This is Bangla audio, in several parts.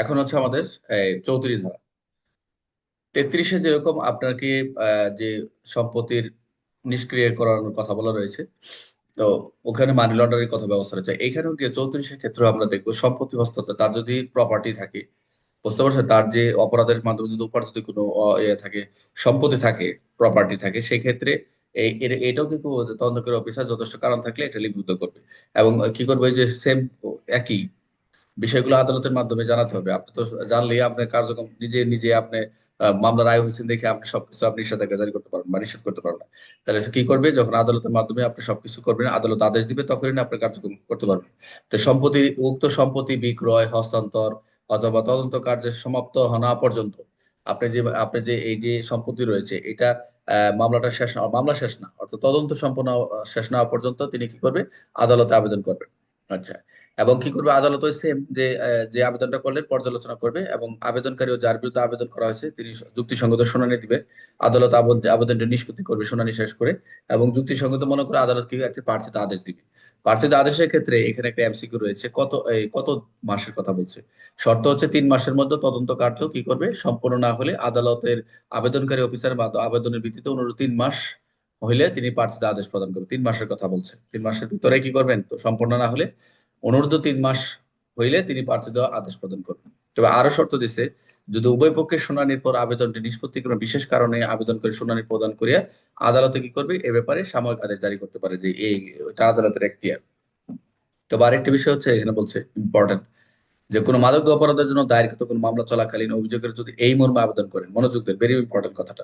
এখন হচ্ছে আমাদের 34 ধারা। 33-এ যেরকম আপনাকে যে সম্পত্তির নিষ্ক্রিয় করানোর কথা বলা রয়েছে, তো ওখানে মানি লন্ডারের কথা ব্যবস্থা রয়েছে। এইখানেও গিয়ে 34-এর ক্ষেত্রে আমরা দেখবো সম্পত্তি হস্তান্তর, তার যদি প্রপার্টি থাকে, বুঝতে পারছেন, তার যে অপরাধের মাধ্যমে যদি উপার্জিত কোনো ইয়ে থাকে, সম্পত্তি থাকে, প্রপার্টি থাকে, সেই ক্ষেত্রে এটাও কিন্তু তদন্তকারী অফিসার যথেষ্ট কারণ থাকলে এটা লিপিবদ্ধ করবে। এবং কি করবে, যে সেম একই বিষয়গুলো আদালতের মাধ্যমে জানাতে হবে। আপনি তো জানলেই আপনার কার্যক্রম নিজে নিজে আপনি মামলার রায় হয়েছেন দেখে আপনি সবকিছু আপনি নিষেধাজ্ঞা জারি করতে পারবেন বা নিষেধ করতে পারবেন না। তাহলে সে কি করবে, যখন আদালতের মাধ্যমে আপনি সবকিছু করবেন, আদালত আদেশ দিবে, তখনই না আপনার কার্যক্রম করতে পারবেন। তো উক্ত সম্পত্তি বিক্রয়, হস্তান্তর অথবা তদন্ত কার্যের সমাপ্ত না পর্যন্ত আপনি যে এই যে সম্পত্তি রয়েছে এটা মামলাটা মামলা শেষ না, অর্থাৎ তদন্ত সম্পন্ন শেষ না হওয়া পর্যন্ত তিনি কি করবে, আদালতে আবেদন করবেন। আচ্ছা। এবং কি করবে, আদালত ওই সেম যে আবেদনটা করলেন পর্যালোচনা করবে, এবং আবেদনকারী ও যার বিরুদ্ধে আবেদন করা হয়েছে তিনি যুক্তিসঙ্গত শুনানি দিবে। আদালত আবেদনটি নিষ্পত্তি করবে শুনানি শেষ করে, এবং যুক্তিসঙ্গত মনে করে আদালত কি একটি প্রার্থিত আদেশ দিবে। প্রার্থিত আদেশের ক্ষেত্রে এখানে একটা এমসিকিউ রয়েছে, কত মাসের কথা বলছে। শর্ত হচ্ছে 3 মাসের মধ্যে তদন্ত কার্য কি করবে, সম্পূর্ণ না হলে আদালতের আবেদনকারী অফিসার বা আবেদনের ভিত্তিতে অনুরূপ 3 মাস হইলে তিনি প্রার্থিত আদেশ প্রদান করবেন। 3 মাসের কথা বলছে, 3 মাসের ভিতরে কি করবেন, তো সম্পূর্ণ না হলে অনূর্ধ্ব 3 মাস হইলে তিনি প্রার্থিত আদেশ প্রদান করবেন। তবে আরো শর্ত দিছে, যদি উভয় পক্ষের শুনানির পর আবেদনটি নিষ্পত্তি কোনো বিশেষ কারণে আবেদন করে শুনানি প্রদান করিয়া আদালতে কি করবে, এ ব্যাপারে সাময়িক আদেশ জারি করতে পারে, যে এটা আদালতের এখতিয়ার। তবে আরেকটি বিষয় হচ্ছে এখানে বলছে ইম্পর্টেন্ট, যে কোনো মাদক অপরাধের জন্য দায়েরকৃত কোনো মামলা চলাকালীন অভিযোগের যদি এই মর্মে আবেদন করেন, মনোযোগ দেন, ভেরি ইম্পর্টেন্ট কথাটা।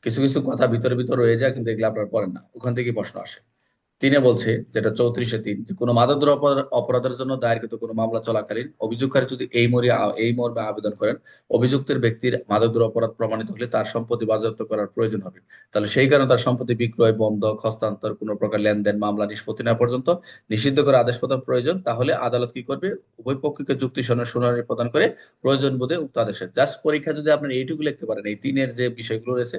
কিছু কিছু কথা ভিতরে ভিতরে রয়ে যায়, কিন্তু এগুলো আপনারা পড়েন না, ওখান থেকে প্রশ্ন আসে। তিনে বলছে, যেটা 34-3, যে কোনো মাদকদ্রব্য অপরাধের জন্য দায়েরকৃত কোনো মামলা চলাকালীন অভিযোগকারী যদি এই মর্মে আবেদন করেন, অভিযুক্তের ব্যক্তির মাদকদ্রব্য অপরাধ প্রমাণিত হলে তার সম্পত্তি বাজেয়াপ্ত করার প্রয়োজন হবে। তাহলে সেই কারণে তার সম্পত্তি বিক্রয়, বন্ধক, হস্তান্তর, কোনো প্রকার লেনদেন, মামলা নিষ্পত্তি না পর্যন্ত নিষিদ্ধ করে আদেশ প্রদান প্রয়োজন। তাহলে আদালত কি করবে, উভয় পক্ষকে যুক্তি সনদ শুনানি প্রদান করে প্রয়োজন বোধে উক্ত আদেশের জাস্ট পরীক্ষা যদি আপনার এইটুকু লিখতে পারেন, এই তিনের যে বিষয়গুলো রয়েছে,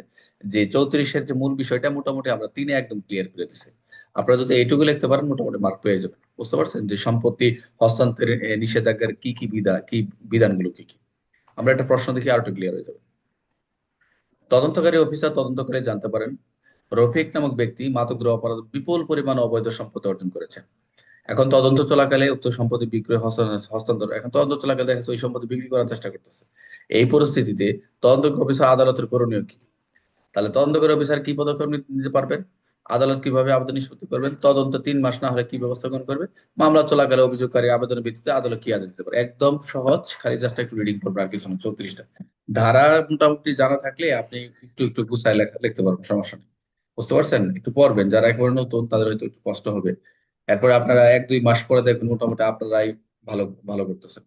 যে 34-এর যে মূল বিষয়টা মোটামুটি আমরা তিনে একদম ক্লিয়ার করে দিচ্ছি। আপনারা যদি এইটুকু লিখতে পারেন, মোটামুটি মার্ক পেয়ে যাবেন। বুঝতে পারছেন যে সম্পত্তি হস্তান্তরের নিষেধাজ্ঞার কি বিধানগুলো কি কি। আমরা একটা প্রশ্ন দেখি আর একটু ক্লিয়ার হয়ে যাবে। তদন্তকারী অফিসার তদন্ত করে জানতে পারেন, রফিক নামক ব্যক্তি মাদকদ্রব্য অপরাধ বিপুল পরিমাণ অবৈধ সম্পত্তি অর্জন করেছেন। এখন তদন্ত চলাকালে উক্ত সম্পত্তি বিক্রয়, হস্তান্তর, এখন তদন্ত চলাকালে দেখা যাচ্ছে ওই সম্পত্তি বিক্রি করার চেষ্টা করতেছে। এই পরিস্থিতিতে তদন্ত অফিসার আদালতের করণীয় কি? তাহলে তদন্তকারী অফিসার কি পদক্ষেপ নিতে পারবেন, আদালত কিভাবে আবেদন নিষ্পত্তি করবেন, তদন্ত 3 মাস না হলে কি ব্যবস্থা গ্রহণ করবে, মামলা চলাকালে অভিযোগকারী আবেদনের ভিত্তিতে আদালত কি আদেশ দিতে পারে। একদম সহজ, খালি জাস্ট একটু রিডিং করবেন, আর কিছু না। 34টা ধারা মোটামুটি জানা থাকলে আপনি একটু একটু গুছায় লিখতে পারবেন, সমস্যা নেই। বুঝতে পারছেন, একটু পড়বেন, যারা একেবারে নতুন তাদের হয়তো একটু কষ্ট হবে। এরপরে আপনারা 1-2 মাস পরে দেখবেন মোটামুটি আপনারাই ভালো ভালো করতেছেন।